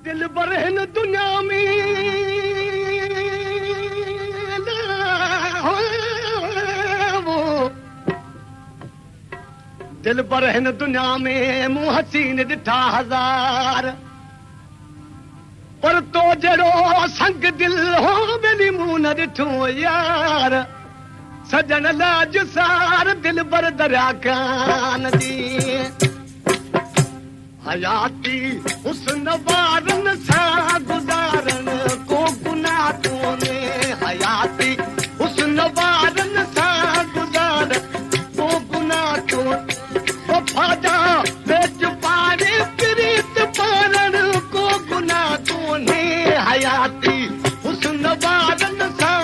दिल बर हिन दुनिया में दिल बर हिन दुनिया में मूं हसीन ॾिठा हज़ार पर तो जहिड़ो संग दिल हो ॿिनी मूं न ॾिठो यार सजन लाज सार दिल बर दरिया कान जी हयाती हुस्न वारनि सां गुज़ारण को गुनाह कोन्हे हयाती हुस्न वारनि सां गुज़ारण को गुनाह कोन्हे वफ़ादा पेट पारे प्रीत पारण को गुनाह कोन्हे हयाती हुस्न वारनि सां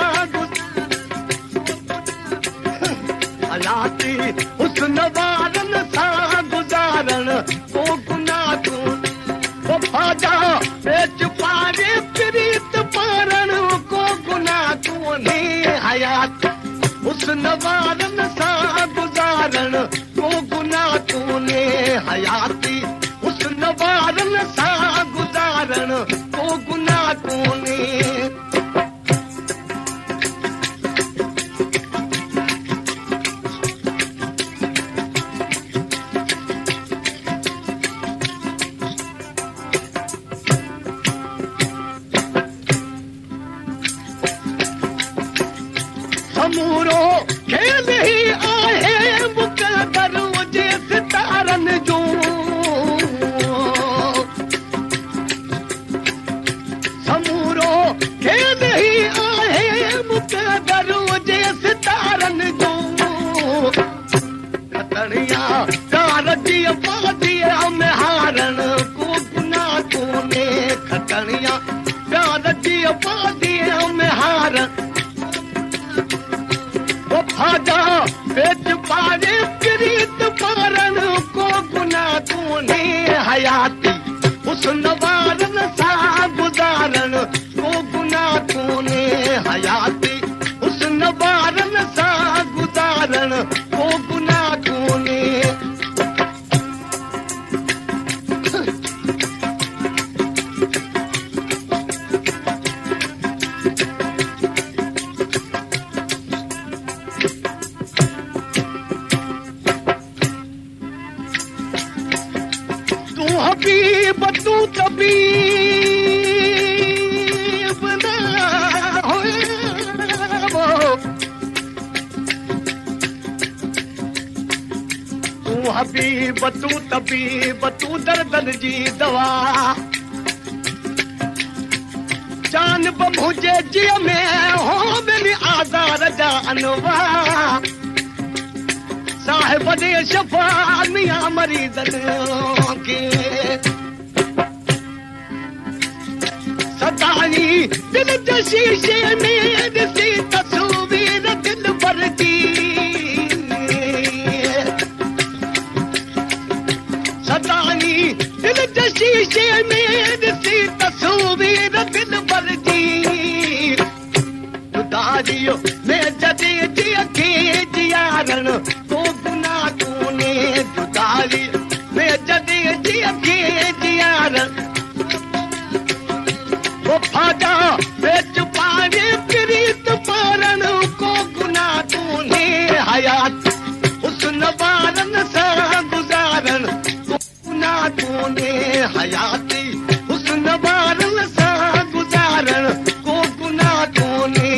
हयाती हुस्न वारनि सां गुज़ारण को गुनाह कोन्हे वफ़ादा पेट पारे प्रीत पारण को गुनाह कोन्हे हयाती हुस्न वारनि सां गुज़ारण को गुनाह कोन्हे हयाती हुस्न वारनि सां गुज़ारण को गुनाह कोन्हे समूरो खेल ही आहे मुक़दर हुजे सितारनि जो समूरो खेल ही आहे मुक़दर हुजे सितारनि जो खतणिया कार जी पादीअ में हारण को गुनाह कोन्हे खतणिया कार जी पादीअ में हारण वफ़ादा पेट पारे प्रीत पारण को गुनाह कोन्हे हयाती हुस्न वारनि सां गुज़ारण को गुनाह कोन्हे हयाती हुस्न वारनि सां गुज़ारण को गुनाह कोन्हे हबीब तू तबीब ना तू हबीब तू तबीब तू दर्दन जी दवा जान मुंहिंजे जीअ में हो ॿिनी आज़ार जा अनवा साहिब दे शफ़ा मियां मरीज़नि खे सदाई दिल जे शीशे में ॾिसी तस्वीर दिल भर जी सदाई दिल जे शीशे में ॾिसी तस्वीर दिल भर जी जुदारीअ में जॾहिं जीअ खे जियारण को गुनाह कोन्हे जुदारीअ में जॾहिं जीअ खे जियारण वफ़ादा पेट पारे प्रीत पारण को गुनाह कोन्हे हयाती हुस्न वारनि सां गुज़ारण को गुनाह कोन्हे हयाती हुस्न वारनि सां गुज़ारण को गुनाह कोन्हे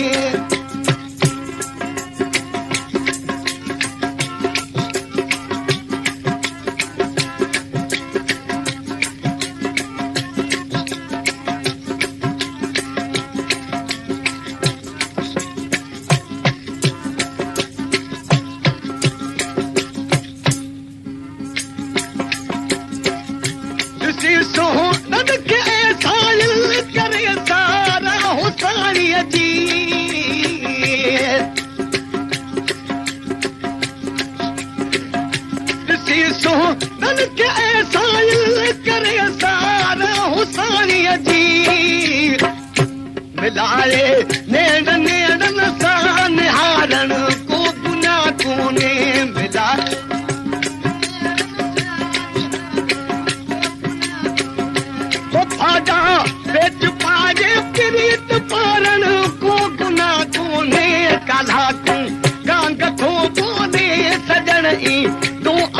सोहन खे साइल करे सारा हुसाणीअ जी ॾिसी सोहन खे साइल करे सारा हुसाणीअ जी मिलाए नेड़ नेड़नि सां निहारण को गुनाह कोन्हे मिलाए वफ़ादा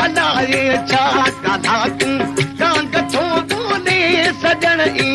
हलाए छा काला तूं कांग थो बोले सजण ई